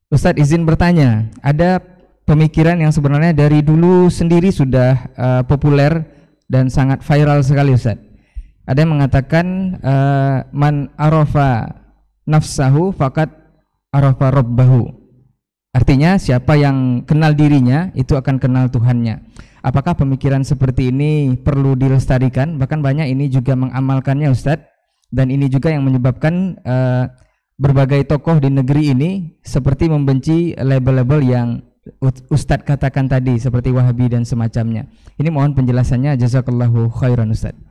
Ustadz izin bertanya, ada pemikiran yang sebenarnya dari dulu sendiri sudah populer dan sangat viral sekali Ustadz. Ada yang mengatakan man arafa nafsahu faqad arafa rabbahu. Artinya siapa yang kenal dirinya itu akan kenal Tuhannya. Apakah pemikiran seperti ini perlu dilestarikan? Bahkan banyak ini juga mengamalkannya Ustadz. Dan ini juga yang menyebabkan berbagai tokoh di negeri ini seperti membenci label-label yang Ustadz katakan tadi seperti Wahabi dan semacamnya. Ini mohon penjelasannya, jazakallahu khairan Ustadz.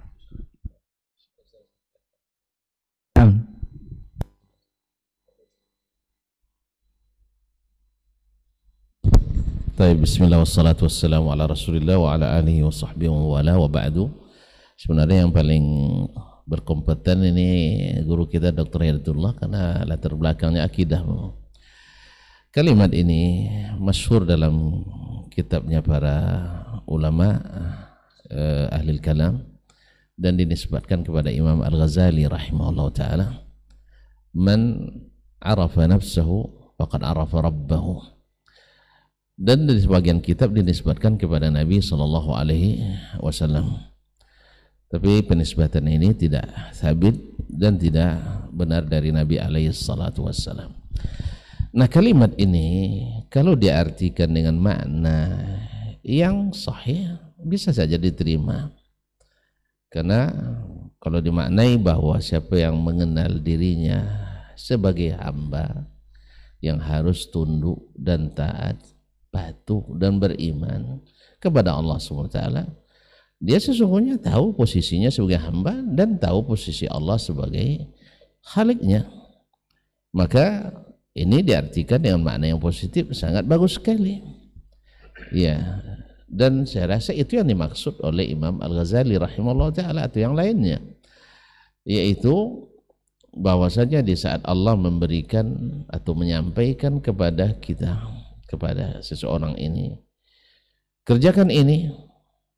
Baik, bismillah wassalatu wassalamu ala rasulillah wa ala alihi wa sahbihi wa wala wa ba'du. Sebenarnya yang paling berkompeten ini guru kita Dr. Hidayatullah karena latar belakangnya akidah. Kalimat ini masyhur dalam kitabnya para ulama ahli kalam dan dinisbatkan kepada Imam Al-Ghazali rahimahullah ta'ala. Man arafa nafsahu faqad arafa rabbahu. Dan dari sebagian kitab dinisbatkan kepada Nabi Sallallahu Alaihi Wasallam. Tapi penisbatan ini tidak sabit dan tidak benar dari Nabi Alaihi Salatu Wasallam. Nah, kalimat ini kalau diartikan dengan makna yang sahih bisa saja diterima. Karena kalau dimaknai bahwa siapa yang mengenal dirinya sebagai hamba yang harus tunduk dan taat, patuh dan beriman kepada Allah SWT, dia sesungguhnya tahu posisinya sebagai hamba dan tahu posisi Allah sebagai Khaliknya. Maka ini diartikan dengan makna yang positif, sangat bagus sekali ya. Dan saya rasa itu yang dimaksud oleh Imam Al-Ghazali rahimahullah ta'ala atau yang lainnya, yaitu bahwasanya di saat Allah memberikan atau menyampaikan kepada kita, kepada seseorang ini, kerjakan ini,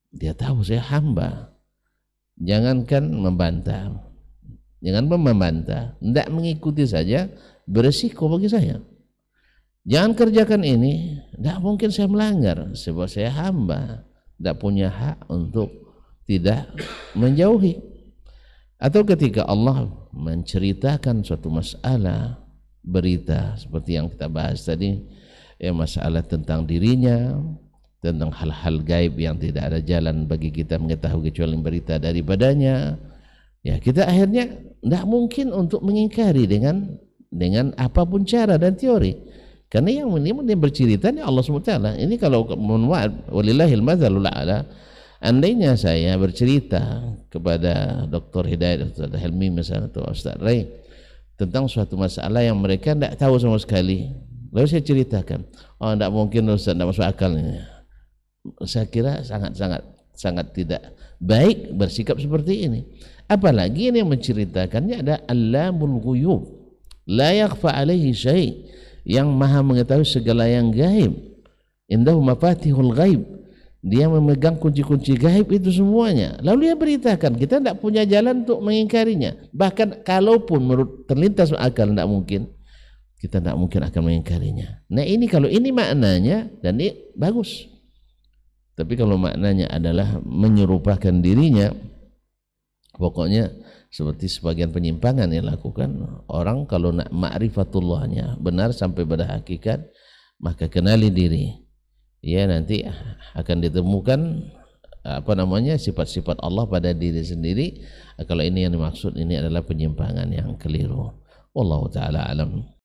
dia tahu saya hamba. Jangankan membantah, jangan membantah, tidak mengikuti saja beresiko bagi saya. Jangan kerjakan ini, tidak mungkin saya melanggar sebab saya hamba, tidak punya hak untuk tidak menjauhi. Atau ketika Allah menceritakan suatu masalah, berita seperti yang kita bahas tadi, ya, masalah tentang dirinya, tentang hal-hal gaib yang tidak ada jalan bagi kita mengetahui kecuali berita daripadanya, ya kita akhirnya tidak mungkin untuk mengingkari dengan apapun cara dan teori, karena yang ini bercerita ini Allah SWT. Ini kalau walillahil madzalul a'la, andainya saya bercerita kepada Dr. Hidayat, Dr. Helmi misalnya, atau Ustaz Ray tentang suatu masalah yang mereka tidak tahu sama sekali, lalu saya ceritakan, oh tidak mungkin Ustaz, tidak masuk akal ini. Saya kira sangat tidak baik bersikap seperti ini. Apalagi ini yang menceritakannya ada Allamul Ghuyub, la yakhfa alaihi syai', yang maha mengetahui segala yang gaib. Indahu mafatihul ghaib, dia memegang kunci-kunci gaib itu semuanya. Lalu dia beritakan, kita tidak punya jalan untuk mengingkarinya. Bahkan kalaupun menurut terlintas akal tidak mungkin, kita tidak mungkin akan mengingkarinya. Nah ini kalau ini maknanya dan ini bagus. Tapi kalau maknanya adalah menyerupakan dirinya, pokoknya seperti sebagian penyimpangan yang dilakukan orang, kalau nak ma'rifatullahnya benar sampai pada hakikat, maka kenali diri. Ya, nanti akan ditemukan sifat-sifat Allah pada diri sendiri. Kalau ini yang dimaksud, ini adalah penyimpangan yang keliru. Wallahu ta'ala alam.